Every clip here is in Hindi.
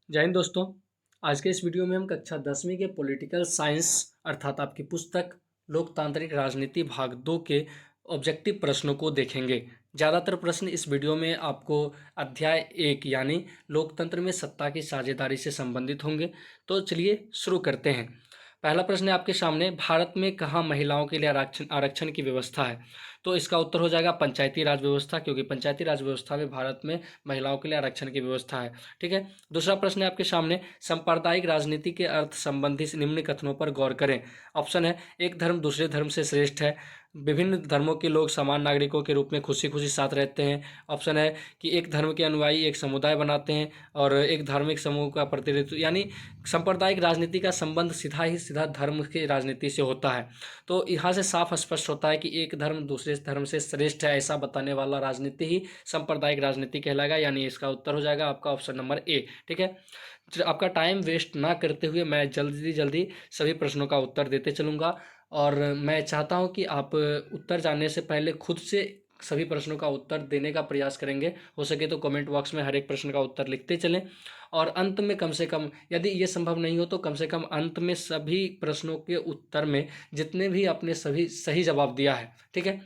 जय हिंद दोस्तों। आज के इस वीडियो में हम कक्षा 10वीं के पॉलिटिकल साइंस अर्थात आपकी पुस्तक लोकतांत्रिक राजनीति भाग 2 के ऑब्जेक्टिव प्रश्नों को देखेंगे। ज़्यादातर प्रश्न इस वीडियो में आपको अध्याय 1 यानी लोकतंत्र में सत्ता की साझेदारी से संबंधित होंगे। तो चलिए शुरू करते हैं। पहला प्रश्न है आपके सामने, भारत में कहाँ महिलाओं के लिए आरक्षण आरक्षण की व्यवस्था है? तो इसका उत्तर हो जाएगा पंचायती राज व्यवस्था, क्योंकि पंचायती राज व्यवस्था में भारत में महिलाओं के लिए आरक्षण की व्यवस्था है। ठीक है। दूसरा प्रश्न है आपके सामने, सांप्रदायिक राजनीति के अर्थ संबंधी निम्न कथनों पर गौर करें। ऑप्शन है, एक धर्म दूसरे धर्म से श्रेष्ठ है, विभिन्न धर्मों के लोग समान नागरिकों के रूप में खुशी खुशी साथ रहते हैं। ऑप्शन है कि एक धर्म के अनुयायी एक समुदाय बनाते हैं और एक धार्मिक समूह का प्रतिनिधित्व, यानी सांप्रदायिक राजनीति का संबंध सीधा ही सीधा धर्म की राजनीति से होता है। तो यहाँ से साफ स्पष्ट होता है कि एक धर्म दूसरे धर्म से श्रेष्ठ है, ऐसा बताने वाला राजनीति ही सांप्रदायिक राजनीति कहलाएगा, यानी इसका उत्तर हो जाएगा आपका ऑप्शन नंबर ए। ठीक है। आपका टाइम वेस्ट ना करते हुए मैं जल्दी जल्दी सभी प्रश्नों का उत्तर देते चलूँगा, और मैं चाहता हूं कि आप उत्तर जानने से पहले खुद से सभी प्रश्नों का उत्तर देने का प्रयास करेंगे। हो सके तो कमेंट बॉक्स में हर एक प्रश्न का उत्तर लिखते चलें, और अंत में कम से कम, यदि ये संभव नहीं हो तो कम से कम अंत में सभी प्रश्नों के उत्तर में जितने भी आपने सभी सही जवाब दिया है, ठीक है,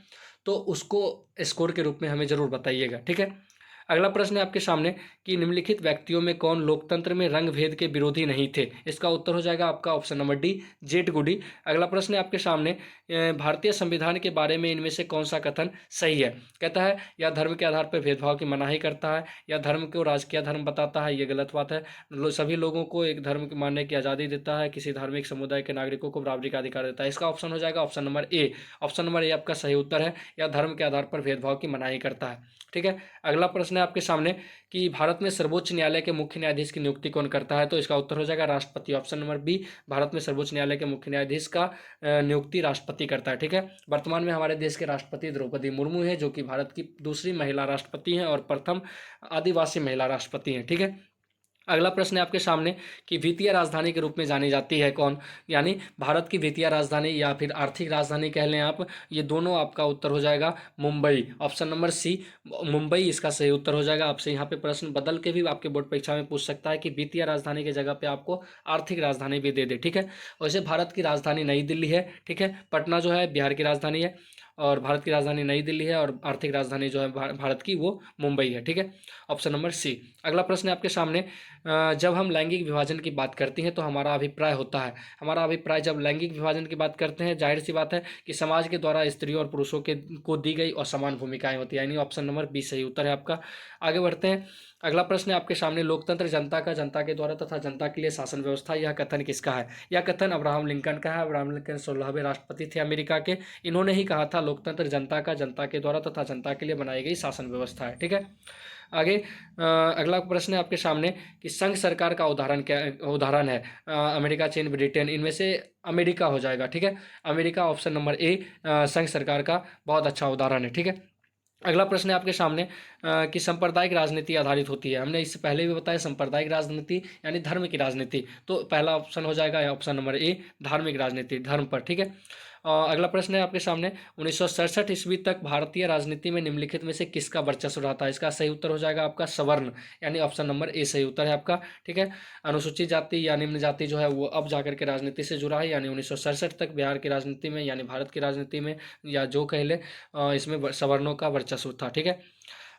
तो उसको स्कोर के रूप में हमें ज़रूर बताइएगा। ठीक है। अगला प्रश्न है आपके सामने कि निम्नलिखित व्यक्तियों में कौन लोकतंत्र में रंग भेद के विरोधी नहीं थे? इसका उत्तर हो जाएगा आपका ऑप्शन नंबर डी, जेट गुडी। अगला प्रश्न है आपके सामने, भारतीय संविधान के बारे में इनमें से कौन सा कथन सही है? कहता है या धर्म के आधार पर भेदभाव की मनाही करता है, या धर्म को राजकीय धर्म बताता है, ये गलत बात है। सभी लोगों को एक धर्म के मानने की आज़ादी देता है, किसी धार्मिक समुदाय के नागरिकों को बराबरी का अधिकार देता है। इसका ऑप्शन हो जाएगा ऑप्शन नंबर ए। ऑप्शन नंबर ए आपका सही उत्तर है, या धर्म के आधार पर भेदभाव की मनाही करता है। ठीक है। अगला प्रश्न है आपके सामने कि भारत में सर्वोच्च न्यायालय के मुख्य न्यायाधीश की नियुक्ति कौन करता है? तो इसका उत्तर हो जाएगा राष्ट्रपति। ऑप्शन नंबर बी, भारत में सर्वोच्च न्यायालय के मुख्य न्यायाधीश का नियुक्ति राष्ट्रपति करता है। ठीक है। वर्तमान में हमारे देश के राष्ट्रपति द्रौपदी मुर्मू है, जो कि भारत की दूसरी महिला राष्ट्रपति हैं और प्रथम आदिवासी महिला राष्ट्रपति हैं। ठीक है। अगला प्रश्न है आपके सामने कि वित्तीय राजधानी के रूप में जानी जाती है कौन? यानी भारत की वित्तीय राजधानी या फिर आर्थिक राजधानी कह लें आप, ये दोनों आपका उत्तर हो जाएगा Mumbai. Option number C, Mumbai इसका सही उत्तर हो जाएगा। आपसे यहाँ पे प्रश्न बदल के भी आपके बोर्ड परीक्षा में पूछ सकता है कि वित्तीय राजधानी की जगह पे आपको आर्थिक राजधानी भी दे दे। ठीक है। वैसे भारत की राजधानी नई दिल्ली है। ठीक है। पटना जो है बिहार की राजधानी है, और भारत की राजधानी नई दिल्ली है, और आर्थिक राजधानी जो है भारत की वो मुंबई है। ठीक है। Option number C. अगला प्रश्न है आपके सामने, जब हम लैंगिक विभाजन की बात करते हैं तो हमारा अभिप्राय होता है, हमारा अभिप्राय जब लैंगिक विभाजन की बात करते हैं, जाहिर सी बात है कि समाज के द्वारा स्त्रियों और पुरुषों के को दी गई असमान भूमिकाएं होती है, यानी ऑप्शन नंबर बी सही उत्तर है आपका। आगे बढ़ते हैं। अगला प्रश्न है आपके सामने, लोकतंत्र जनता का, जनता के द्वारा तथा जनता के लिए शासन व्यवस्था, यह कथन किसका है? यह कथन अब्राहम लिंकन का है। अब्राहम लिंकन 16वें राष्ट्रपति थे अमेरिका के। इन्होंने ही कहा था लोकतंत्र जनता का, जनता के द्वारा तथा जनता के लिए बनाई गई शासन व्यवस्था है। ठीक है। आगे अगला प्रश्न है आपके सामने कि संघ सरकार का उदाहरण क्या उदाहरण है? अमेरिका, चीन, ब्रिटेन, इनमें से अमेरिका हो जाएगा। ठीक है। अमेरिका ऑप्शन नंबर ए संघ सरकार का बहुत अच्छा उदाहरण है। ठीक है। अगला प्रश्न है आपके सामने कि सांप्रदायिक राजनीति आधारित होती है। हमने इससे पहले भी बताया सांप्रदायिक राजनीति यानी धर्म की राजनीति, तो पहला ऑप्शन हो जाएगा ऑप्शन नंबर ए धार्मिक राजनीति, धर्म पर। ठीक है। अगला प्रश्न है आपके सामने, 1967 ईस्वी तक भारतीय राजनीति में निम्नलिखित में से किसका वर्चस्व रहा था? इसका सही उत्तर हो जाएगा आपका सवर्ण, यानी ऑप्शन नंबर ए सही उत्तर है आपका। ठीक है। अनुसूचित जाति या निम्न जाति जो है वो अब जाकर के राजनीति से जुड़ा है, यानी 1967 तक बिहार की राजनीति में यानी भारत की राजनीति में, या जो कह ले इसमें सवर्णों का वर्चस्व था। ठीक है।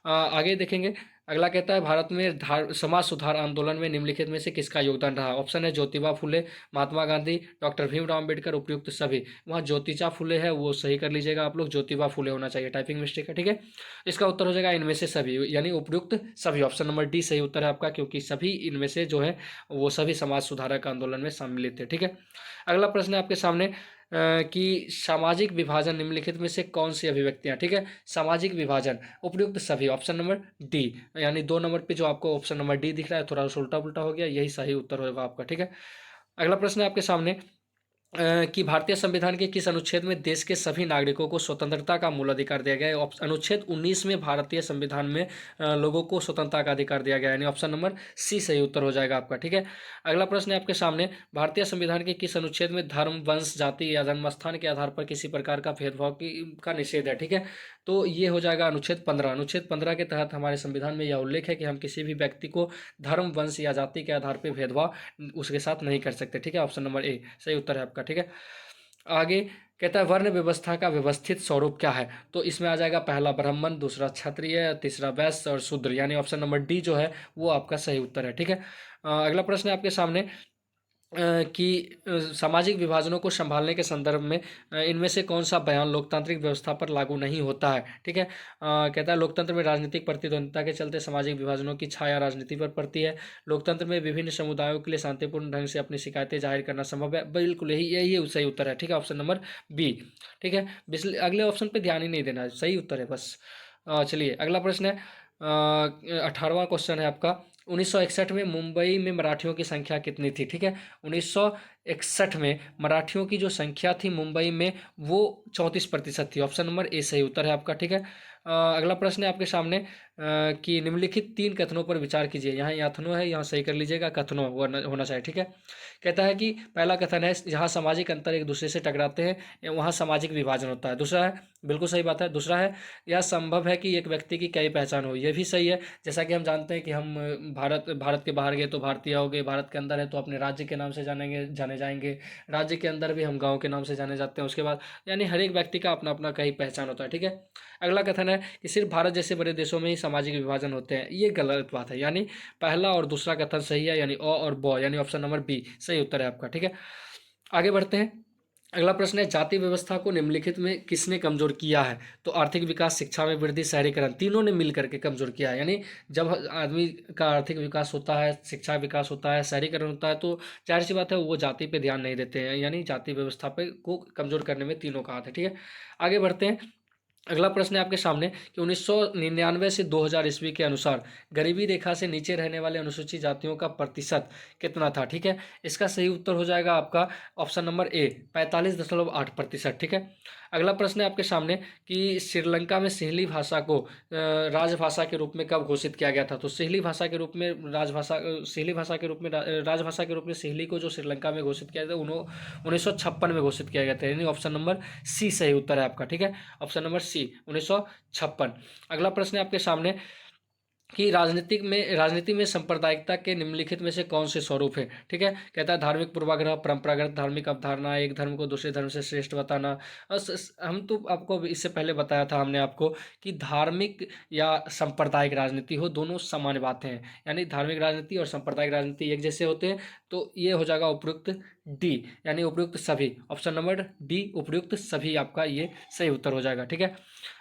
आगे देखेंगे। अगला कहता है भारत में समाज सुधार आंदोलन में निम्नलिखित में से किसका योगदान रहा? ऑप्शन है ज्योतिबा फुले, महात्मा गांधी, डॉक्टर भीमराव अम्बेडकर, उपयुक्त सभी। वहाँ ज्योतिचा फुले है, वो सही कर लीजिएगा आप लोग, ज्योतिबा फुले होना चाहिए, टाइपिंग मिस्टेक है। ठीक है। इसका उत्तर हो जाएगा इनमें से सभी, यानी उपयुक्त सभी। ऑप्शन नंबर डी सही उत्तर है आपका, क्योंकि सभी इनमें से जो है वो सभी समाज सुधारक आंदोलन में सम्मिलित थे। ठीक है। अगला प्रश्न है आपके सामने कि सामाजिक विभाजन निम्नलिखित में से कौन सी अभिव्यक्तियां? ठीक है। सामाजिक विभाजन उपयुक्त सभी, ऑप्शन नंबर डी, यानी 2 नंबर पे जो आपको ऑप्शन नंबर डी दिख रहा है थोड़ा उल्टा पुल्टा हो गया, यही सही उत्तर होगा आपका। ठीक है। अगला प्रश्न है आपके सामने कि भारतीय संविधान के किस अनुच्छेद में देश के सभी नागरिकों को स्वतंत्रता का मूल अधिकार दिया गया है? अनुच्छेद 19 में भारतीय संविधान में लोगों को स्वतंत्रता का अधिकार दिया गया है, यानी ऑप्शन नंबर सी सही उत्तर हो जाएगा आपका। ठीक है। अगला प्रश्न है आपके सामने, भारतीय संविधान के किस अनुच्छेद में धर्म, वंश, जाति या जन्मस्थान के आधार पर किसी प्रकार का भेदभाव का निषेध है? ठीक है। तो ये हो जाएगा अनुच्छेद 15। अनुच्छेद 15 के तहत हमारे संविधान में यह उल्लेख है कि हम किसी भी व्यक्ति को धर्म, वंश या जाति के आधार पर भेदभाव उसके साथ नहीं कर सकते। ठीक है, ऑप्शन नंबर ए सही उत्तर है आपका। ठीक है, आगे कहता है वर्ण व्यवस्था का व्यवस्थित स्वरूप क्या है? तो इसमें आ जाएगा पहला ब्राह्मण, दूसरा क्षत्रिय, तीसरा वैश्य और शूद्र, यानी ऑप्शन नंबर डी जो है वो आपका सही उत्तर है। ठीक है, अगला प्रश्न है आपके सामने कि सामाजिक विभाजनों को संभालने के संदर्भ में इनमें से कौन सा बयान लोकतांत्रिक व्यवस्था पर लागू नहीं होता है? ठीक है, कहता है लोकतंत्र में राजनीतिक प्रतिद्वंद्विता के चलते सामाजिक विभाजनों की छाया राजनीति पर पड़ती है। लोकतंत्र में विभिन्न समुदायों के लिए शांतिपूर्ण ढंग से अपनी शिकायतें जाहिर करना संभव है। बिल्कुल यही सही उत्तर है। ठीक है, ऑप्शन नंबर बी। ठीक है, अगले ऑप्शन पर ध्यान ही नहीं देना है, सही उत्तर है बस। चलिए अगला प्रश्न है 18वां क्वेश्चन है आपका। 1961 में मुंबई में मराठियों की संख्या कितनी थी? ठीक है, 1961 में मराठियों की जो संख्या थी मुंबई में वो 34% थी। ऑप्शन नंबर ए सही उत्तर है आपका। ठीक है, अगला प्रश्न है आपके सामने कि निम्नलिखित 3 कथनों पर विचार कीजिए। यहाँ याथनों है, यहाँ सही कर लीजिएगा, कथनों होना चाहिए। ठीक है, कहता है कि पहला कथन है जहाँ सामाजिक अंतर एक दूसरे से टकराते हैं वहाँ सामाजिक विभाजन होता है। दूसरा है, बिल्कुल सही बात है। दूसरा है यह संभव है कि एक व्यक्ति की कई पहचान हो, यह भी सही है। जैसा कि हम जानते हैं कि हम भारत के बाहर गए तो भारतीय हो गए, भारत के अंदर है तो अपने राज्य के नाम से जाने जाएंगे, राज्य के अंदर भी हम गाँव के नाम से जाने जाते हैं। उसके बाद यानी हर एक व्यक्ति का अपना अपना कहीं पहचान होता है। ठीक है, अगला कथन है कि सिर्फ भारत जैसे बड़े देशों में ही सामाजिक विभाजन होते हैं, ये गलत बात है। यानी पहला और दूसरा कथन सही है, यानी अ और ब, यानी ऑप्शन नंबर बी सही उत्तर है आपका। ठीक है, आगे बढ़ते हैं। अगला प्रश्न है जाति व्यवस्था को निम्नलिखित में किसने कमजोर किया है? तो आर्थिक विकास, शिक्षा में वृद्धि, शहरीकरण, तीनों ने मिल करके कमजोर किया है। यानी जब आदमी का आर्थिक विकास होता है, शिक्षा विकास होता है, शहरीकरण होता है, तो जाहिर सी बात है वो जाति पे ध्यान नहीं देते हैं, यानी जाति व्यवस्था पे को कमजोर करने में तीनों का हाथ है। ठीक है, आगे बढ़ते हैं। अगला प्रश्न है आपके सामने कि 1999 से 2000 ईस्वी के अनुसार गरीबी रेखा से नीचे रहने वाले अनुसूचित जातियों का प्रतिशत कितना था? ठीक है, इसका सही उत्तर हो जाएगा आपका ऑप्शन नंबर ए 45.8%। ठीक है, अगला प्रश्न है आपके सामने कि श्रीलंका में सिंहली भाषा को राजभाषा के रूप में कब घोषित किया गया था? तो सिंहली भाषा के रूप में सिंहली भाषा के रूप में राजभाषा के रूप में सिंहली को जो श्रीलंका में घोषित किया गया था 1956 में घोषित किया गया था, यानी ऑप्शन नंबर सी सही उत्तर है आपका। ठीक है, ऑप्शन नंबर सी 1956। अगला प्रश्न है आपके सामने कि राजनीति में सांप्रदायिकता के निम्नलिखित में से कौन से स्वरूप है? ठीक है, कहता है धार्मिक पूर्वाग्रह, परंपरागत धार्मिक अवधारणा, एक धर्म को दूसरे धर्म से श्रेष्ठ बताना। हम तो आपको इससे पहले बताया था हमने आपको कि धार्मिक या सांप्रदायिक राजनीति हो दोनों सामान्य बातें हैं, यानी धार्मिक राजनीति और सांप्रदायिक राजनीति एक जैसे होते हैं। तो ये हो जाएगा उपयुक्त डी, यानी उपयुक्त सभी, ऑप्शन नंबर डी उपयुक्त सभी आपका ये सही उत्तर हो जाएगा। ठीक है,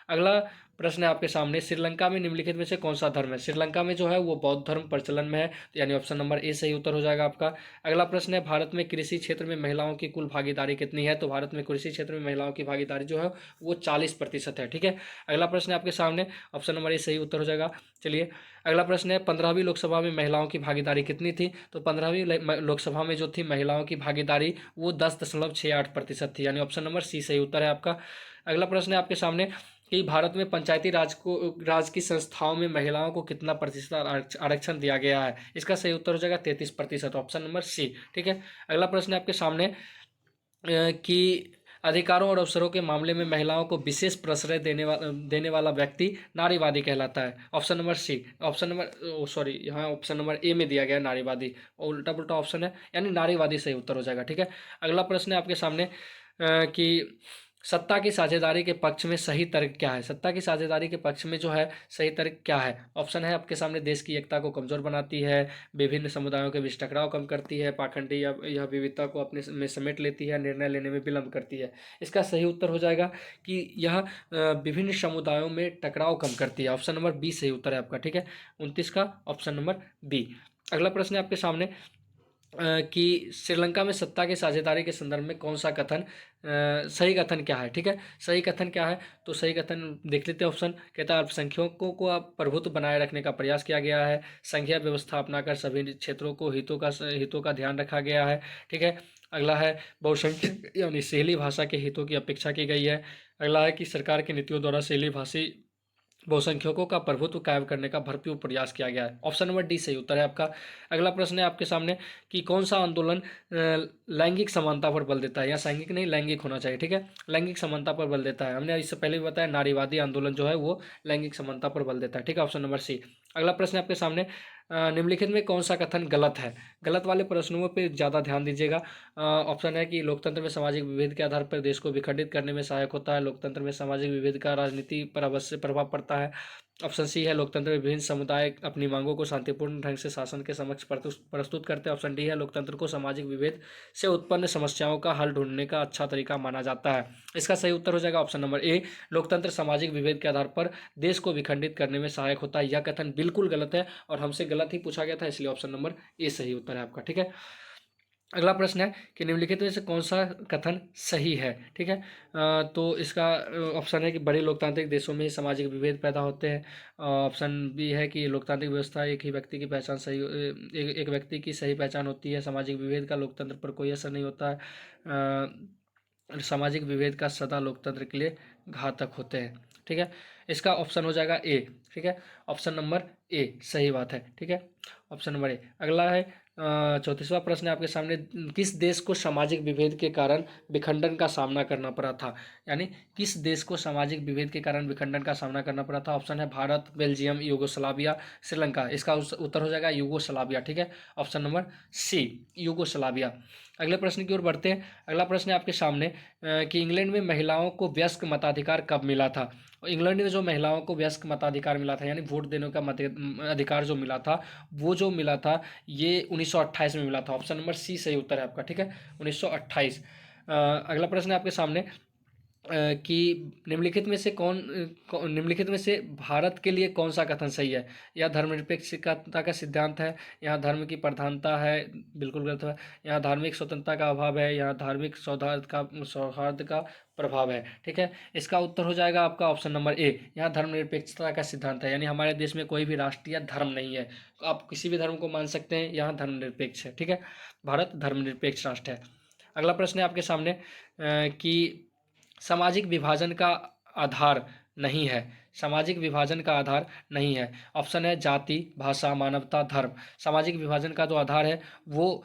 अगला प्रश्न है आपके सामने श्रीलंका में निम्नलिखित में से कौन सा धर्म है? श्रीलंका में जो है वो बौद्ध धर्म प्रचलन में है, यानी ऑप्शन नंबर ए सही उत्तर हो जाएगा आपका। अगला प्रश्न है भारत में कृषि क्षेत्र में महिलाओं की कुल भागीदारी कितनी है? तो भारत में कृषि क्षेत्र में महिलाओं की भागीदारी जो है वो 40% है। ठीक है, अगला प्रश्न है आपके सामने, ऑप्शन नंबर ए सही उत्तर हो जाएगा। चलिए अगला प्रश्न है 15वीं लोकसभा में महिलाओं की भागीदारी कितनी थी? तो 15वीं लोकसभा में जो थी महिलाओं की भागीदारी वो 10.68% थी, यानी ऑप्शन नंबर सी सही उत्तर है आपका। अगला प्रश्न है आपके सामने कि भारत में पंचायती राज की संस्थाओं में महिलाओं को कितना प्रतिशत आरक्षण दिया गया है? इसका सही उत्तर हो जाएगा 33%, ऑप्शन नंबर सी। ठीक है, अगला प्रश्न है आपके सामने कि अधिकारों और अवसरों के मामले में महिलाओं को विशेष प्रश्रय देने वाला व्यक्ति नारीवादी कहलाता है। Option number C, option number sorry यहाँ ऑप्शन नंबर ए में दिया गया है नारीवादी, उल्टा पुल्टा ऑप्शन है, यानी नारीवादी सही उत्तर हो जाएगा। ठीक है, अगला प्रश्न है आपके सामने कि सत्ता की साझेदारी के पक्ष में सही तर्क क्या है? सत्ता की साझेदारी के पक्ष में जो है सही तर्क क्या है? ऑप्शन है आपके सामने देश की एकता को कमजोर बनाती है, विभिन्न समुदायों के बीच टकराव कम करती है, पाखंडी या यह विविधता को अपने में समेट लेती है, निर्णय लेने में विलंब करती है। इसका सही उत्तर हो जाएगा कि यह विभिन्न समुदायों में टकराव कम करती है, ऑप्शन नंबर बी सही उत्तर है आपका। ठीक है, 29 का ऑप्शन नंबर बी। अगला प्रश्न है आपके सामने कि श्रीलंका में सत्ता की साझेदारी के संदर्भ में कौन सा कथन सही कथन क्या है? ठीक है, सही कथन क्या है? तो सही कथन देख लेते हैं। ऑप्शन कहता है अल्पसंख्यकों को आप प्रभुत्व बनाए रखने का प्रयास किया गया है, संघीय व्यवस्था अपनाकर सभी क्षेत्रों को हितों का ध्यान रखा गया है। ठीक है, अगला है बहुसंख्यक यानी सहेली भाषा के हितों की अपेक्षा की गई है। अगला है कि सरकार की नीतियों द्वारा सहेली भाषी बहुसंख्यकों का प्रभुत्व कायम करने का भरपूर प्रयास किया गया है। ऑप्शन नंबर डी सही उत्तर है आपका। अगला प्रश्न है आपके सामने कि कौन सा आंदोलन लैंगिक समानता पर बल देता है, या लैंगिक नहीं लैंगिक होना चाहिए, ठीक है, लैंगिक समानता पर बल देता है। हमने इससे पहले भी बताया नारीवादी आंदोलन जो है वो लैंगिक समानता पर बल देता है, ठीक है, ऑप्शन नंबर सी। अगला प्रश्न है आपके सामने निम्नलिखित में कौन सा कथन गलत है। गलत वाले प्रश्नों पर ज़्यादा ध्यान दीजिएगा। ऑप्शन है कि लोकतंत्र में सामाजिक विभेद के आधार पर देश को विखंडित करने में सहायक होता है, लोकतंत्र में सामाजिक विभेद का राजनीति पर अवश्य प्रभाव पड़ता है। ऑप्शन सी है लोकतंत्र में विभिन्न समुदाय अपनी मांगों को शांतिपूर्ण ढंग से शासन के समक्ष प्रस्तुत करते हैं। ऑप्शन डी है लोकतंत्र को सामाजिक विभेद से उत्पन्न समस्याओं का हल ढूंढने का अच्छा तरीका माना जाता है। इसका सही उत्तर हो जाएगा ऑप्शन नंबर ए, लोकतंत्र सामाजिक विभेद के आधार पर देश को विखंडित करने में सहायक होता है। यह कथन बिल्कुल गलत है और हमसे गलत ही पूछा गया था, इसलिए ऑप्शन नंबर ए सही उत्तर है आपका, ठीक है। अगला प्रश्न है कि निम्नलिखित में से कौन सा कथन सही है, ठीक है। तो इसका ऑप्शन है कि बड़े लोकतांत्रिक देशों में सामाजिक विभेद पैदा होते हैं। ऑप्शन बी है कि लोकतांत्रिक व्यवस्था एक ही व्यक्ति की पहचान सही एक व्यक्ति की सही पहचान होती है, सामाजिक विभेद का लोकतंत्र पर कोई असर नहीं होता है, सामाजिक विभेद का सदा लोकतंत्र के लिए घातक होते हैं, ठीक है। इसका ऑप्शन हो जाएगा ए, ठीक है, ऑप्शन नंबर ए सही बात है, ठीक है, ऑप्शन नंबर ए। अगला है 34वां प्रश्न है आपके सामने, किस देश को सामाजिक विभेद के कारण विखंडन का सामना करना पड़ा था, यानी किस देश को सामाजिक विभेद के कारण विखंडन का सामना करना पड़ा था। ऑप्शन है भारत, बेल्जियम, यूगोस्लाविया, श्रीलंका। इसका उत्तर हो जाएगा यूगोस्लाविया, ठीक है, ऑप्शन नंबर सी यूगोस्लाविया। अगले प्रश्न की ओर बढ़ते हैं। अगला प्रश्न है आपके सामने कि इंग्लैंड में महिलाओं को वयस्क मताधिकार कब मिला था। इंग्लैंड में जो महिलाओं को वयस्क मताधिकार मिला था, यानी वोट देने का अधिकार जो मिला था, वो जो मिला था ये 1928 में मिला था। ऑप्शन नंबर सी सही उत्तर है आपका, ठीक है, 1928। अगला प्रश्न है आपके सामने कि निम्नलिखित में से भारत के लिए कौन सा कथन सही है। यह धर्मनिरपेक्षता का सिद्धांत है, यहाँ धर्म की प्रधानता है, बिल्कुल गलत है, यहाँ धार्मिक स्वतंत्रता का अभाव है, यहाँ धार्मिक सौहार्द का प्रभाव है, ठीक है। इसका उत्तर हो जाएगा आपका ऑप्शन नंबर ए, यहाँ धर्मनिरपेक्षता का सिद्धांत है, यानी हमारे देश में कोई भी राष्ट्रीय धर्म नहीं है, आप किसी भी धर्म को मान सकते हैं, यहाँ धर्मनिरपेक्ष है, ठीक है, भारत धर्मनिरपेक्ष राष्ट्र है। अगला प्रश्न है आपके सामने कि सामाजिक विभाजन का आधार नहीं है, सामाजिक विभाजन का आधार नहीं है। ऑप्शन है जाति, भाषा, मानवता, धर्म। सामाजिक विभाजन का जो आधार है वो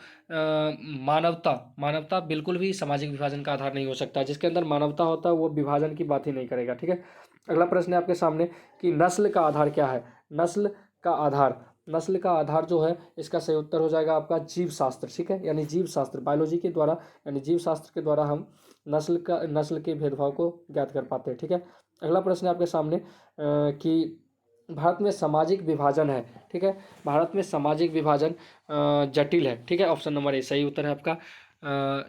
मानवता बिल्कुल भी सामाजिक विभाजन का आधार नहीं हो सकता। जिसके अंदर मानवता होता है वो विभाजन की बात ही नहीं करेगा, ठीक है। अगला प्रश्न है आपके सामने कि नस्ल का आधार क्या है। नस्ल का आधार जो है इसका सही उत्तर हो जाएगा आपका जीव शास्त्र, ठीक है, यानी जीव शास्त्र बायोलॉजी के द्वारा, यानी जीव शास्त्र के द्वारा हम नस्ल के भेदभाव को ज्ञात कर पाते हैं, ठीक है। अगला प्रश्न है आपके सामने कि भारत में सामाजिक विभाजन है, ठीक है, भारत में सामाजिक विभाजन जटिल है, ठीक है, ऑप्शन नंबर ए सही उत्तर है आपका।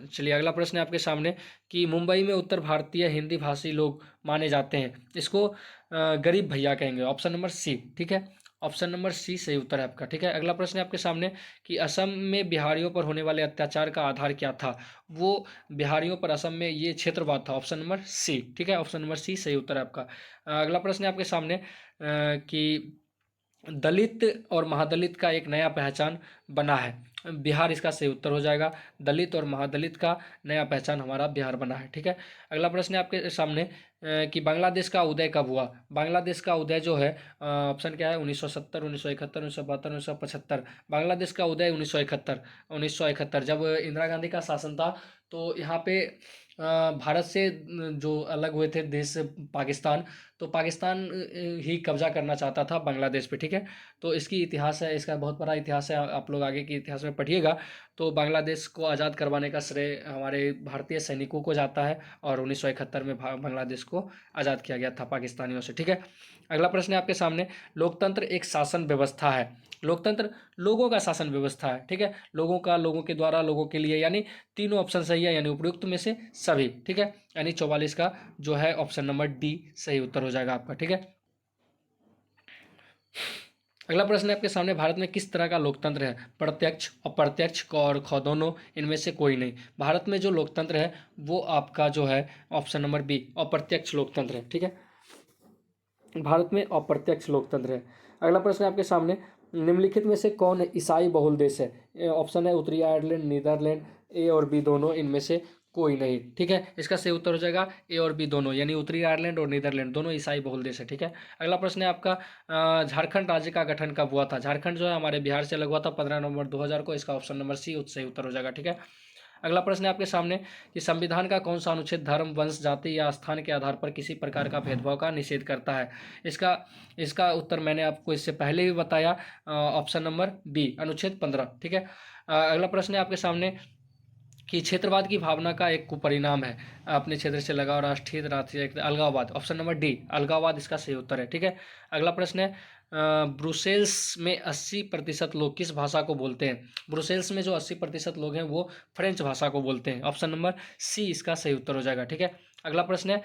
चलिए अगला प्रश्न है आपके सामने कि मुंबई में उत्तर भारतीय हिंदी भाषी लोग माने जाते हैं, इसको गरीब भैया कहेंगे। ऑप्शन नंबर सी, ठीक है, ऑप्शन नंबर सी सही उत्तर है आपका, ठीक है। अगला प्रश्न है आपके सामने कि असम में बिहारियों पर होने वाले अत्याचार का आधार क्या था। वो बिहारियों पर असम में ये क्षेत्रवाद था। ऑप्शन नंबर सी, ठीक है, ऑप्शन नंबर सी सही उत्तर है आपका। अगला प्रश्न है आपके सामने कि दलित और महादलित का एक नया पहचान बना है। बिहार इसका सही उत्तर हो जाएगा, दलित और महादलित का नया पहचान हमारा बिहार बना है, ठीक है। अगला प्रश्न है आपके सामने कि बांग्लादेश का उदय कब हुआ। बांग्लादेश का उदय जो है ऑप्शन क्या है 1970, 1971, 1972, 1975। बांग्लादेश का उदय 1971 जब इंदिरा गांधी का शासन था, तो यहाँ पे भारत से जो अलग हुए थे देश पाकिस्तान, तो पाकिस्तान ही कब्जा करना चाहता था बांग्लादेश पे, ठीक है। तो इसकी इतिहास है, इसका बहुत बड़ा इतिहास है, आप लोग आगे के इतिहास में पढ़िएगा। तो बांग्लादेश को आज़ाद करवाने का श्रेय हमारे भारतीय सैनिकों को जाता है और 1971 में बांग्लादेश को आज़ाद किया गया था पाकिस्तानियों से, ठीक है। अगला प्रश्न है आपके सामने, लोकतंत्र एक शासन व्यवस्था है। लोकतंत्र लोगों का शासन व्यवस्था है, ठीक है, लोगों का, लोगों के द्वारा, लोगों के लिए, यानी तीनों ऑप्शन सही है, यानी उपयुक्त में से सभी, ठीक है, यानी 44 का जो है ऑप्शन नंबर डी सही उत्तर हो जाएगा आपका, ठीक है। अगला प्रश्न है आपके सामने, भारत में किस तरह का लोकतंत्र है। प्रत्यक्ष, अप्रत्यक्ष और ख दोनों, इनमें से कोई नहीं। भारत में जो लोकतंत्र है वो आपका जो है ऑप्शन नंबर बी अप्रत्यक्ष लोकतंत्र है, ठीक है, भारत में अप्रत्यक्ष लोकतंत्र है। अगला प्रश्न है आपके सामने, निम्नलिखित में से कौन ईसाई बहुल देश है। ऑप्शन है उत्तरी आयरलैंड, नीदरलैंड, ए और बी दोनों, इनमें से कोई नहीं। ठीक है, इसका सही उत्तर हो जाएगा ए और बी दोनों, यानी उत्तरी आयरलैंड और नीदरलैंड दोनों ईसाई बहुल देश है। ठीक है, अगला प्रश्न है आपका, झारखंड राज्य का गठन कब हुआ था? झारखंड जो है हमारे बिहार से अलग हुआ था 15 नवंबर 2000 को। इसका ऑप्शन नंबर सी सही उत्तर हो जाएगा। ठीक है, अगला प्रश्न है आपके सामने कि संविधान का कौन सा अनुच्छेद धर्म, वंश, जाति या स्थान के आधार पर किसी प्रकार का भेदभाव का निषेध करता है? इसका इसका उत्तर मैंने आपको इससे पहले भी बताया, ऑप्शन नंबर बी अनुच्छेद 15। ठीक है, अगला प्रश्न है आपके सामने कि क्षेत्रवाद की भावना का एक कुपरिणाम है अपने क्षेत्र से लगाव, राष्ट्रीय राष्ट्रीय अलगाववाद। ऑप्शन नंबर डी अलगाववाद इसका सही उत्तर है। ठीक है, अगला प्रश्न है, ब्रुसेल्स में 80% लोग किस भाषा को बोलते हैं? ब्रुसेल्स में जो 80% लोग हैं वो फ्रेंच भाषा को बोलते हैं। ऑप्शन नंबर सी इसका सही उत्तर हो जाएगा। ठीक है, अगला प्रश्न है,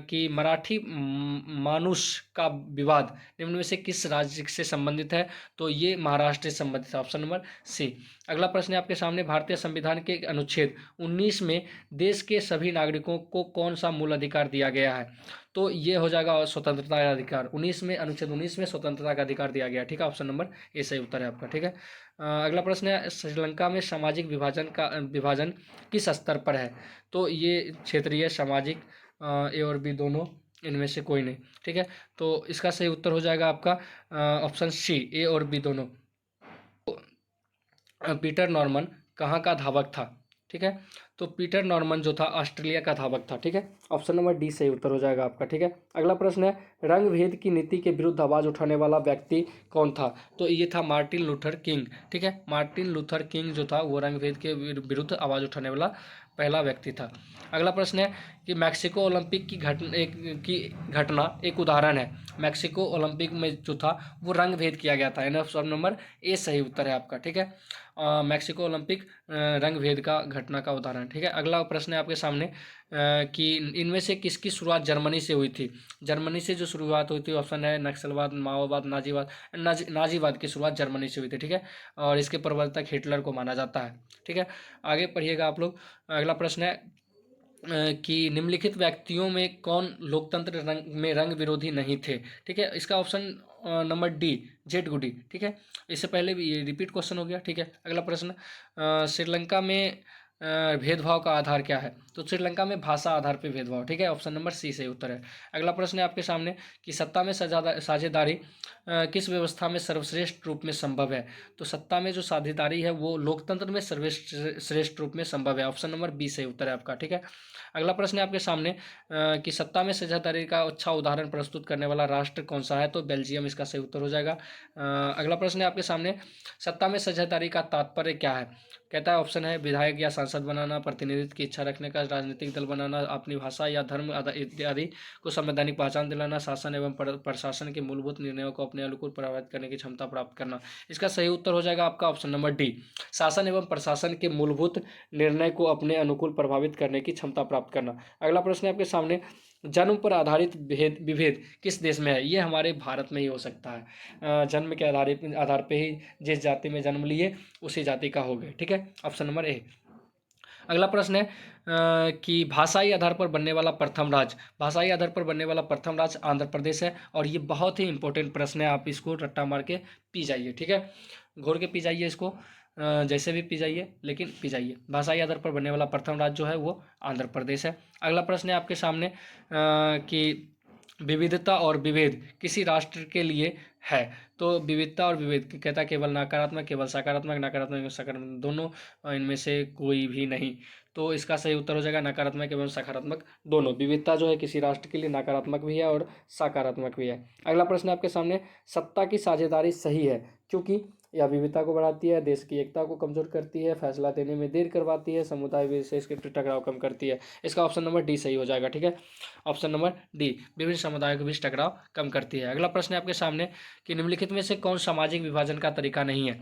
कि मराठी मानुष का विवाद निम्न में से किस राज्य से संबंधित है? तो ये महाराष्ट्र से संबंधित है। Option number C. अगला प्रश्न है आपके सामने, भारतीय संविधान के अनुच्छेद 19 में देश के सभी नागरिकों को कौन सा मूल अधिकार दिया गया है? तो ये हो जाएगा स्वतंत्रता का अधिकार। 19 में, अनुच्छेद 19 में स्वतंत्रता का अधिकार दिया गया। ठीक है, ऑप्शन नंबर ए सही उत्तर है आपका। ठीक है, अगला प्रश्न है, श्रीलंका में सामाजिक विभाजन किस स्तर पर है? तो ये क्षेत्रीय, सामाजिक, ए और बी दोनों, इनमें से कोई नहीं। ठीक है, तो इसका सही उत्तर हो जाएगा आपका ऑप्शन सी ए और बी दोनों। पीटर नॉर्मन कहाँ का धावक था? ठीक है, तो पीटर नॉर्मन जो था ऑस्ट्रेलिया का धावक था। ठीक है, ऑप्शन नंबर डी सही उत्तर हो जाएगा आपका। ठीक है, अगला प्रश्न है, रंग भेद की नीति के विरुद्ध आवाज उठाने वाला व्यक्ति कौन था? तो ये था मार्टिन लूथर किंग। ठीक है, मार्टिन लूथर किंग जो था वो रंग भेद के विरुद्ध आवाज उठाने वाला पहला व्यक्ति था। अगला प्रश्न है कि मैक्सिको ओलंपिक की घटना एक उदाहरण है। मैक्सिको ओलंपिक में जो था वो रंग भेद किया गया था, यानी ऑप्शन नंबर ए सही उत्तर है आपका। ठीक है, मैक्सिको ओलंपिक रंग भेद का घटना का उदाहरण। ठीक है, अगला प्रश्न है आपके सामने, कि इनमें से किसकी शुरुआत जर्मनी से हुई थी? जर्मनी से जो शुरुआत हुई थी, ऑप्शन है नक्सलवाद, माओवाद, नाजीवाद की शुरुआत जर्मनी से हुई थी। ठीक है, और इसके प्रवर्तक हिटलर को माना जाता है। ठीक है, आगे पढ़िएगा आप लोग। अगला प्रश्न है, कि निम्नलिखित व्यक्तियों में कौन लोकतंत्र में रंग विरोधी नहीं थे? ठीक है, इसका ऑप्शन नंबर डी जेड गुडी। ठीक है, इससे पहले भी ये रिपीट क्वेश्चन हो गया। ठीक है, अगला प्रश्न, श्रीलंका में भेदभाव का आधार क्या है? तो श्रीलंका में भाषा आधार पर भेदभाव। ठीक है, ऑप्शन नंबर सी से उत्तर है। अगला प्रश्न है आपके सामने कि सत्ता में साझेदारी किस व्यवस्था में सर्वश्रेष्ठ रूप में संभव है? तो सत्ता में जो साझेदारी है वो लोकतंत्र में सर्वश्रेष्ठ रूप में संभव है। ऑप्शन नंबर बी से उत्तर है आपका। ठीक है, अगला प्रश्न है आपके सामने, कि सत्ता में साझेदारी का अच्छा उदाहरण प्रस्तुत करने वाला राष्ट्र कौन सा है? तो बेल्जियम इसका सही उत्तर हो जाएगा। अगला प्रश्न है आपके सामने, सत्ता में साझेदारी का तात्पर्य क्या है? कहता है ऑप्शन है विधायक या सांसद बनाना, प्रतिनिधित्व की इच्छा रखने का राजनीतिक दल बनाना, अपनी भाषा या धर्म इत्यादि को संवैधानिक पहचान दिलाना, शासन एवं प्रशासन के मूलभूत निर्णयों को अपने अनुकूल प्रभावित करने की क्षमता प्राप्त करना। इसका सही उत्तर हो जाएगा आपका ऑप्शन नंबर डी, शासन एवं प्रशासन के मूलभूत निर्णय को अपने अनुकूल प्रभावित करने की क्षमता प्राप्त करना। अगला प्रश्न है आपके सामने, जन्म पर आधारित विभेद किस देश में है? ये हमारे भारत में ही हो सकता है। जन्म के आधार पे ही जिस जाति में जन्म लिए उसी जाति का हो गए। ठीक है, ऑप्शन नंबर ए। अगला प्रश्न है, कि भाषाई आधार पर बनने वाला प्रथम राज्य, भाषाई आधार पर बनने वाला प्रथम राज्य आंध्र प्रदेश है। और ये बहुत ही इंपॉर्टेंट प्रश्न है, आप इसको रट्टा मार के पी जाइए। ठीक है, घोर के पी जाइए इसको, जैसे भी पी जाइए, लेकिन पी जाइए। भाषाई आधार पर बनने वाला प्रथम राज्य जो है वो आंध्र प्रदेश है। अगला प्रश्न है आपके सामने, कि विविधता और विभेद किसी राष्ट्र के लिए है? तो विविधता और विभेद कहता है केवल नकारात्मक, केवल सकारात्मक, नकारात्मक सकारात्मक दोनों, इनमें से कोई भी नहीं। तो इसका सही उत्तर हो जाएगा नकारात्मक एवं सकारात्मक दोनों। विविधता जो है किसी राष्ट्र के लिए नकारात्मक भी है और सकारात्मक भी है। अगला प्रश्न आपके सामने, सत्ता की साझेदारी सही है क्योंकि यह विविधता को बढ़ाती है, देश की एकता को कमजोर करती है, फैसला देने में देर करवाती है, समुदाय विशेष के टकराव कम करती है। इसका ऑप्शन नंबर डी सही हो जाएगा। ठीक है, ऑप्शन नंबर डी विभिन्न समुदायों के बीच टकराव कम करती है। अगला प्रश्न है आपके सामने, कि निम्नलिखित में से कौन सामाजिक विभाजन का तरीका नहीं है?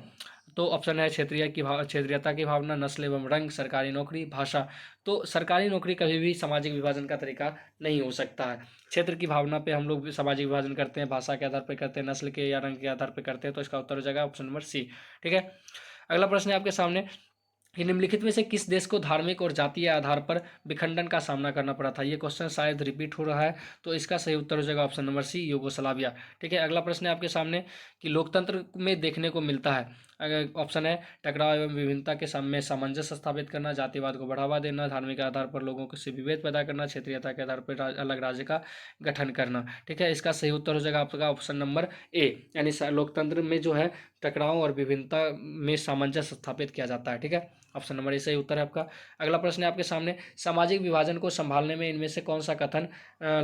तो ऑप्शन है क्षेत्रीयता की भावना, नस्ल एवं रंग, सरकारी नौकरी, भाषा। तो सरकारी नौकरी कभी भी सामाजिक विभाजन का तरीका नहीं हो सकता है। क्षेत्र की भावना पे हम लोग सामाजिक विभाजन करते हैं, भाषा के आधार पर करते हैं, नस्ल के या रंग के आधार पर करते हैं। तो इसका उत्तर हो जाएगा ऑप्शन नंबर सी। ठीक है, अगला प्रश्न है आपके सामने, कि निम्नलिखित में से किस देश को धार्मिक और जातीय आधार पर विखंडन का सामना करना पड़ा था। ये क्वेश्चन शायद रिपीट हो रहा है, तो इसका सही उत्तर हो जाएगा ऑप्शन नंबर सी, यूगोस्लाविया। ठीक है, अगला प्रश्न है आपके सामने कि लोकतंत्र में देखने को मिलता है। अगर ऑप्शन है टकराव एवं विभिन्नता के में सामंजस्य स्थापित करना, जातिवाद को बढ़ावा देना, धार्मिक आधार पर लोगों से विभेद पैदा करना, क्षेत्रीयता के आधार पर अलग राज्य का गठन करना। ठीक है, इसका सही उत्तर हो जाएगा आपका ऑप्शन नंबर ए, यानी लोकतंत्र में जो है टकराव और विभिन्नता में सामंजस्य स्थापित किया जाता है। ठीक है, ऑप्शन नंबर ए सही उत्तर है आपका। अगला प्रश्न है आपके सामने, सामाजिक विभाजन को संभालने में इनमें से कौन सा कथन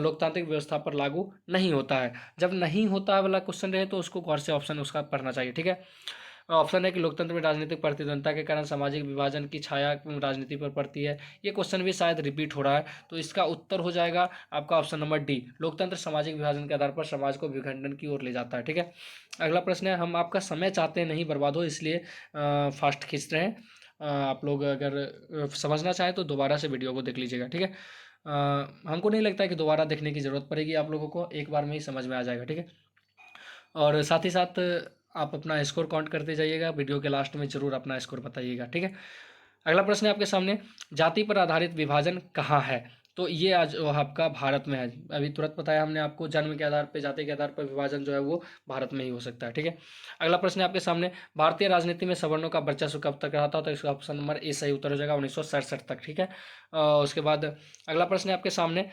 लोकतांत्रिक व्यवस्था पर लागू नहीं होता है। जब नहीं होता वाला क्वेश्चन रहे तो उसको गौर से ऑप्शन उसका पढ़ना चाहिए। ठीक है, ऑप्शन है कि लोकतंत्र में राजनीतिक प्रतिद्वंदता के कारण सामाजिक विभाजन की छाया राजनीति पर पड़ती है। ये क्वेश्चन भी शायद रिपीट हो रहा है, तो इसका उत्तर हो जाएगा आपका ऑप्शन नंबर डी, लोकतंत्र सामाजिक विभाजन के आधार पर समाज को विखंडन की ओर ले जाता है। ठीक है, अगला प्रश्न है, हम आपका समय चाहते हैं नहीं बर्बाद हो, इसलिए फास्ट खींच रहे हैं। आप लोग अगर समझना चाहें तो दोबारा से वीडियो को देख लीजिएगा। ठीक है, हमको नहीं लगता है कि दोबारा देखने की ज़रूरत पड़ेगी, आप लोगों को एक बार में ही समझ में आ जाएगा। ठीक है, और साथ ही साथ आप अपना स्कोर काउंट करते जाइएगा, वीडियो के लास्ट में ज़रूर अपना स्कोर बताइएगा। ठीक है, अगला प्रश्न है आपके सामने, जाति पर आधारित विभाजन कहाँ है। तो ये आज आपका भारत में है। अभी तुरंत बताया हमने आपको, जन्म के आधार पर, जाति के आधार पर विभाजन जो है वो भारत में ही हो सकता है। ठीक है, अगला प्रश्न है आपके सामने, भारतीय राजनीति में सवर्णों का वर्चस्व कब तक रहा था। तो इसका ऑप्शन नंबर ए सही उत्तर हो जाएगा 1967 तक। ठीक है, उसके बाद अगला प्रश्न है आपके सामने,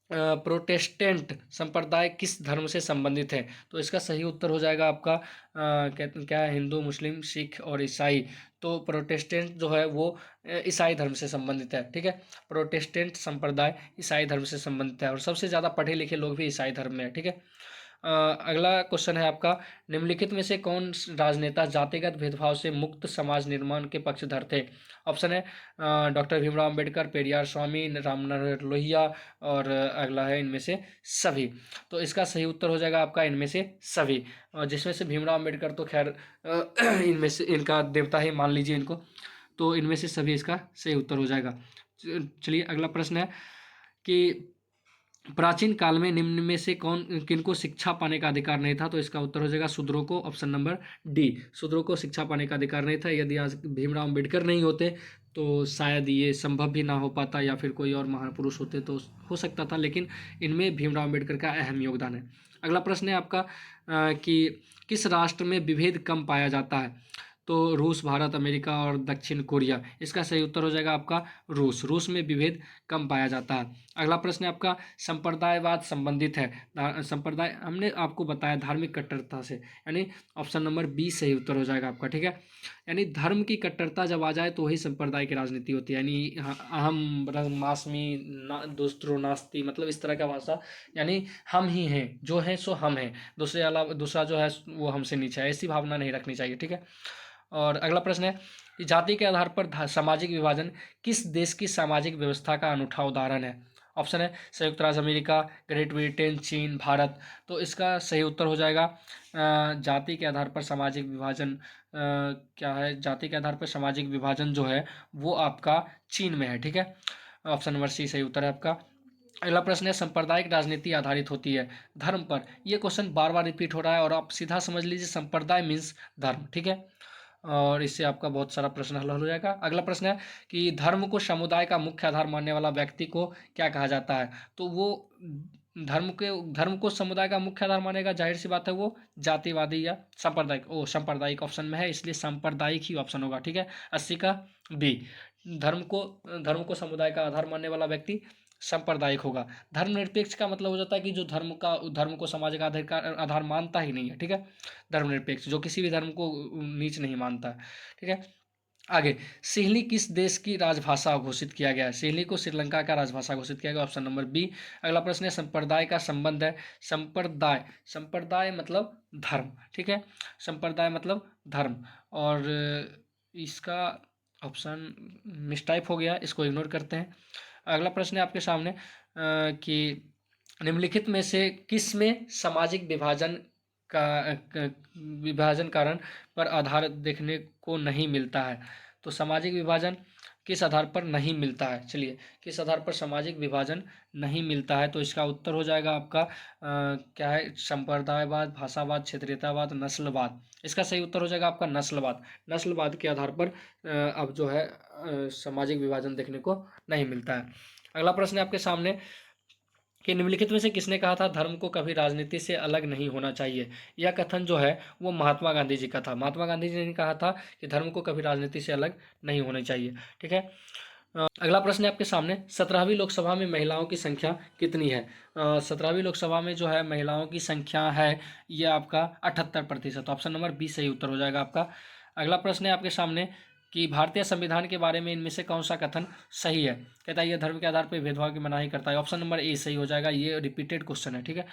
प्रोटेस्टेंट संप्रदाय किस धर्म से संबंधित है। तो इसका सही उत्तर हो जाएगा आपका क्या है, हिंदू, मुस्लिम, सिख और ईसाई। तो प्रोटेस्टेंट जो है वो ईसाई धर्म से संबंधित है। ठीक है, प्रोटेस्टेंट संप्रदाय ईसाई धर्म से संबंधित है और सबसे ज़्यादा पढ़े लिखे लोग भी ईसाई धर्म में है। ठीक है, अगला क्वेश्चन है आपका, निम्नलिखित में से कौन राजनेता जातिगत भेदभाव से मुक्त समाज निर्माण के पक्षधर थे। ऑप्शन है डॉक्टर भीमराव अंबेडकर, पेरियार स्वामी, राममनोहर लोहिया और अगला है इनमें से सभी। तो इसका सही उत्तर हो जाएगा आपका इनमें से सभी, जिसमें से भीमराव अंबेडकर तो खैर इनमें से इनका देवता ही मान लीजिए इनको, तो इनमें से सभी इसका सही उत्तर हो जाएगा। चलिए अगला प्रश्न है कि प्राचीन काल में निम्न में से कौन किनको शिक्षा पाने का अधिकार नहीं था। तो इसका उत्तर हो जाएगा शूद्रों को, ऑप्शन नंबर डी, शूद्रों को शिक्षा पाने का अधिकार नहीं था। यदि आज भीमराव अंबेडकर नहीं होते तो शायद ये संभव भी ना हो पाता, या फिर कोई और महापुरुष होते तो हो सकता था, लेकिन इनमें भीमराव अंबेडकर का अहम योगदान है। अगला प्रश्न है आपका कि किस राष्ट्र में विभेद कम पाया जाता है। तो रूस, भारत, अमेरिका और दक्षिण कोरिया। इसका सही उत्तर हो जाएगा आपका रूस, रूस में विभेद कम पाया जाता है। अगला प्रश्न है आपका, संप्रदायवाद संबंधित है, संप्रदाय हमने आपको बताया धार्मिक कट्टरता से, यानी ऑप्शन नंबर बी सही उत्तर हो जाएगा आपका। ठीक है, यानी धर्म की कट्टरता जब आ जाए तो वही संप्रदाय की राजनीति होती है, यानी अहम ब्रह्मास्मि दूसरो नास्ति, मतलब इस तरह का भाषा, यानी हम ही हैं, जो हैं सो हम हैं, दूसरे अलावा दूसरा जो है वो हमसे नीचे है, ऐसी भावना नहीं रखनी चाहिए। ठीक है, और अगला प्रश्न है कि जाति के आधार पर सामाजिक विभाजन किस देश की सामाजिक व्यवस्था का अनूठा उदाहरण है। ऑप्शन है संयुक्त राज्य अमेरिका, ग्रेट ब्रिटेन, चीन, भारत। तो इसका सही उत्तर हो जाएगा जाति के आधार पर सामाजिक विभाजन क्या है, जाति के आधार पर सामाजिक विभाजन जो है वो आपका चीन में है। ठीक है, ऑप्शन नंबर सी सही उत्तर है आपका। अगला प्रश्न है, सांप्रदायिक राजनीति आधारित होती है धर्म पर। ये क्वेश्चन बार बार रिपीट हो रहा है और आप सीधा समझ लीजिए संप्रदाय मीन्स धर्म। ठीक है, और इससे आपका बहुत सारा प्रश्न हल हो जाएगा। अगला प्रश्न है कि धर्म को समुदाय का मुख्य आधार मानने वाला व्यक्ति को क्या कहा जाता है। तो वो धर्म को समुदाय का मुख्य आधार मानेगा, जाहिर सी बात है वो जातिवादी या सांप्रदायिक, सांप्रदायिक ऑप्शन में है, इसलिए सांप्रदायिक ही ऑप्शन होगा। ठीक है, 80 का बी, धर्म को समुदाय का आधार मानने वाला व्यक्ति सांप्रदायिक होगा। धर्मनिरपेक्ष का मतलब हो जाता है कि जो धर्म को समाज का आधार मानता ही नहीं है। ठीक है, धर्मनिरपेक्ष जो किसी भी धर्म को नीच नहीं मानता है। ठीक है, आगे, सिंहली किस देश की राजभाषा घोषित किया गया है। सिंहली को श्रीलंका का राजभाषा घोषित किया गया, ऑप्शन नंबर बी। अगला प्रश्न है, संप्रदाय का संबंध है। संप्रदाय मतलब धर्म। ठीक है, संप्रदाय मतलब धर्म, और इसका ऑप्शन मिसटाइप हो गया, इसको इग्नोर करते हैं। अगला प्रश्न है आपके सामने कि निम्नलिखित में से किस में सामाजिक विभाजन कारण पर आधार देखने को नहीं मिलता है। तो सामाजिक विभाजन किस आधार पर नहीं मिलता है? चलिए, किस आधार पर सामाजिक विभाजन नहीं मिलता है? तो इसका उत्तर हो जाएगा आपका क्या है, संप्रदायवाद, भाषावाद, क्षेत्रीयतावाद, नस्लवाद। इसका सही उत्तर हो जाएगा आपका नस्लवाद। नस्लवाद के आधार पर अब जो है सामाजिक विभाजन देखने को नहीं मिलता है। अगला प्रश्न है आपके सामने कि निम्नलिखित में से किसने कहा था धर्म को कभी राजनीति से अलग नहीं होना चाहिए? यह कथन जो है वो महात्मा गांधी जी का था। महात्मा गांधी जी ने कहा था कि धर्म को कभी राजनीति से अलग नहीं होना चाहिए। ठीक है। अगला प्रश्न है आपके सामने, 17वीं लोकसभा में महिलाओं की संख्या कितनी है? 17वीं लोकसभा में जो है महिलाओं की संख्या है ये आपका 78%। ऑप्शन नंबर बी सही उत्तर हो जाएगा आपका। अगला प्रश्न है आपके सामने कि भारतीय संविधान के बारे में इनमें से कौन सा कथन सही है? कहता है यह धर्म के आधार पर भेदभाव की मनाही करता है। ऑप्शन नंबर ए सही हो जाएगा, ये रिपीटेड क्वेश्चन है। ठीक है।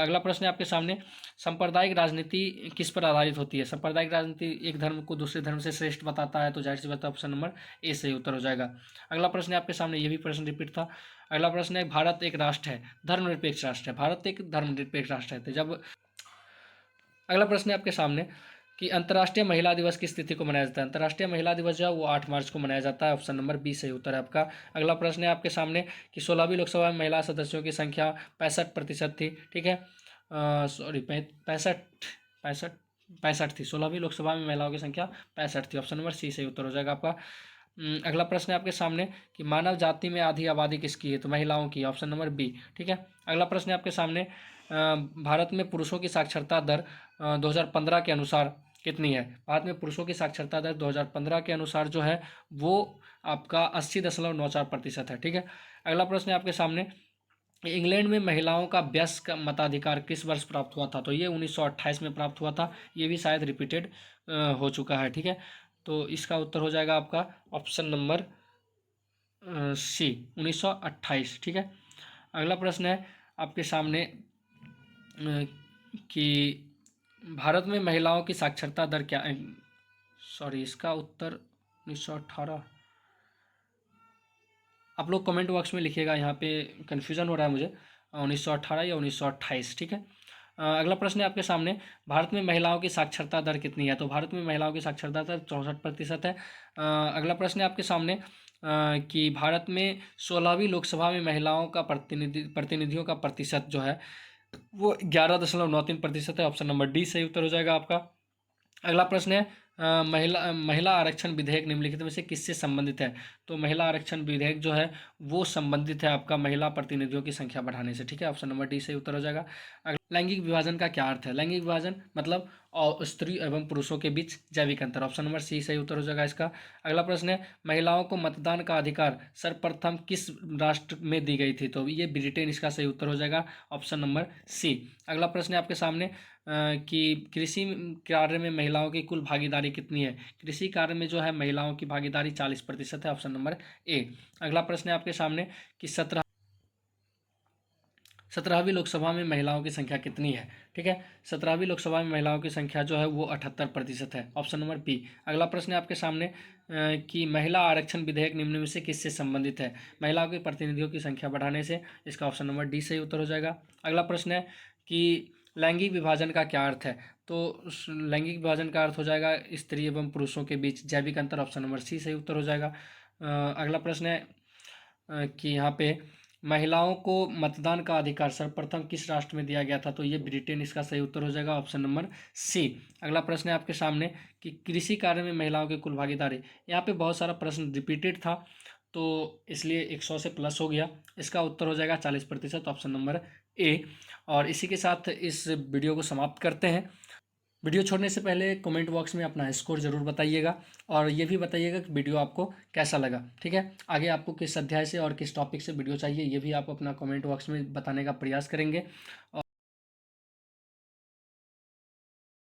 अगला प्रश्न है आपके सामने, सांप्रदायिक राजनीति किस पर आधारित होती है? सांप्रदायिक राजनीति एक धर्म को दूसरे धर्म से श्रेष्ठ बताता है, तो जाहिर सी बात है ऑप्शन नंबर ए सही उत्तर हो जाएगा। अगला प्रश्न है आपके सामने, ये भी प्रश्न रिपीट था। अगला प्रश्न है, भारत एक राष्ट्र है, धर्मनिरपेक्ष राष्ट्र है। भारत एक धर्मनिरपेक्ष राष्ट्र है। तो जब अगला प्रश्न है आपके सामने कि अंतर्राष्ट्रीय महिला दिवस किस तिथि को मनाया जाता है? अंतर्राष्ट्रीय महिला दिवस जो है वो 8 मार्च को मनाया जाता है। ऑप्शन नंबर बी सही उत्तर है आपका। अगला प्रश्न है आपके सामने कि 16वीं लोकसभा में महिला सदस्यों की संख्या 65% थी। ठीक है, सॉरी 65 थी। 16वीं लोकसभा में महिलाओं की संख्या 65 थी। ऑप्शन नंबर सी सही उत्तर हो जाएगा आपका। अगला प्रश्न है आपके सामने कि मानव जाति में आधी आबादी किसकी है? तो महिलाओं की। Option number B. ठीक है। अगला प्रश्न है आपके सामने, भारत में पुरुषों की साक्षरता दर 2015 के अनुसार कितनी है? भारत में पुरुषों की साक्षरता दर 2015 के अनुसार जो है वो आपका 80.94% है। ठीक है। अगला प्रश्न है आपके सामने, इंग्लैंड में महिलाओं का वयस्क मताधिकार किस वर्ष प्राप्त हुआ था? तो ये 1928 में प्राप्त हुआ था। ये भी शायद रिपीटेड हो चुका है। ठीक है। तो इसका उत्तर हो जाएगा आपका ऑप्शन नंबर सी 1928। ठीक है। अगला प्रश्न है आपके सामने कि भारत में महिलाओं की साक्षरता दर क्या है? सॉरी, इसका उत्तर 1918। आप लोग कमेंट बॉक्स में लिखिएगा, यहाँ पे कन्फ्यूज़न हो रहा है मुझे, 1918 या 1928। ठीक है। अगला प्रश्न है आपके सामने, भारत में महिलाओं की साक्षरता दर कितनी है? तो भारत में महिलाओं की साक्षरता दर 64% है। अगला प्रश्न है आपके सामने कि भारत में 16वीं लोकसभा में महिलाओं का प्रतिनिधियों का प्रतिशत जो है वो 11.93% है। ऑप्शन नंबर डी सही उत्तर हो जाएगा आपका। अगला प्रश्न है, महिला आरक्षण विधेयक निम्नलिखित में से किससे संबंधित है? तो महिला आरक्षण विधेयक जो है वो संबंधित है आपका महिला प्रतिनिधियों की संख्या बढ़ाने से। ठीक है। ऑप्शन नंबर डी सही उत्तर हो जाएगा। लैंगिक विभाजन का क्या अर्थ है? लैंगिक विभाजन मतलब स्त्री एवं पुरुषों के बीच जैविक अंतर। ऑप्शन नंबर सी सही उत्तर हो जाएगा इसका। अगला प्रश्न है, महिलाओं को मतदान का अधिकार सर्वप्रथम किस राष्ट्र में दी गई थी? तो ये ब्रिटेन, इसका सही उत्तर हो जाएगा ऑप्शन नंबर सी। अगला प्रश्न है आपके सामने कि कृषि कार्य में महिलाओं की कुल भागीदारी कितनी है? कृषि कार्य में जो है महिलाओं की भागीदारी 40% है। ऑप्शन नंबर ए। अगला प्रश्न है आपके सामने कि 17वीं लोकसभा में महिलाओं की संख्या कितनी है? ठीक है। 17वीं लोकसभा में महिलाओं की संख्या जो है वो 78% है। Option number B. अगला प्रश्न है आपके सामने कि महिला आरक्षण विधेयक निम्न में से किससे संबंधित है? महिलाओं के प्रतिनिधियों की संख्या बढ़ाने से। इसका ऑप्शन नंबर डी सही उत्तर हो जाएगा। अगला प्रश्न है कि लैंगिक विभाजन का क्या अर्थ है? तो लैंगिक विभाजन का अर्थ हो जाएगा स्त्री एवं पुरुषों के बीच जैविक अंतर। ऑप्शन नंबर सी सही उत्तर हो जाएगा। अगला प्रश्न है कि यहाँ पे महिलाओं को मतदान का अधिकार सर्वप्रथम किस राष्ट्र में दिया गया था? तो ये ब्रिटेन, इसका सही उत्तर हो जाएगा ऑप्शन नंबर सी। अगला प्रश्न है आपके सामने कि कृषि कार्य में महिलाओं की कुल भागीदारी। यहाँ पे बहुत सारा प्रश्न रिपीटेड था तो इसलिए 100 से प्लस हो गया। इसका उत्तर हो जाएगा 40%। ऑप्शन नंबर ए। और इसी के साथ इस वीडियो को समाप्त करते हैं। वीडियो छोड़ने से पहले कमेंट बॉक्स में अपना स्कोर ज़रूर बताइएगा और ये भी बताइएगा कि वीडियो आपको कैसा लगा। ठीक है। आगे आपको किस अध्याय से और किस टॉपिक से वीडियो चाहिए ये भी आप अपना कमेंट बॉक्स में बताने का प्रयास करेंगे।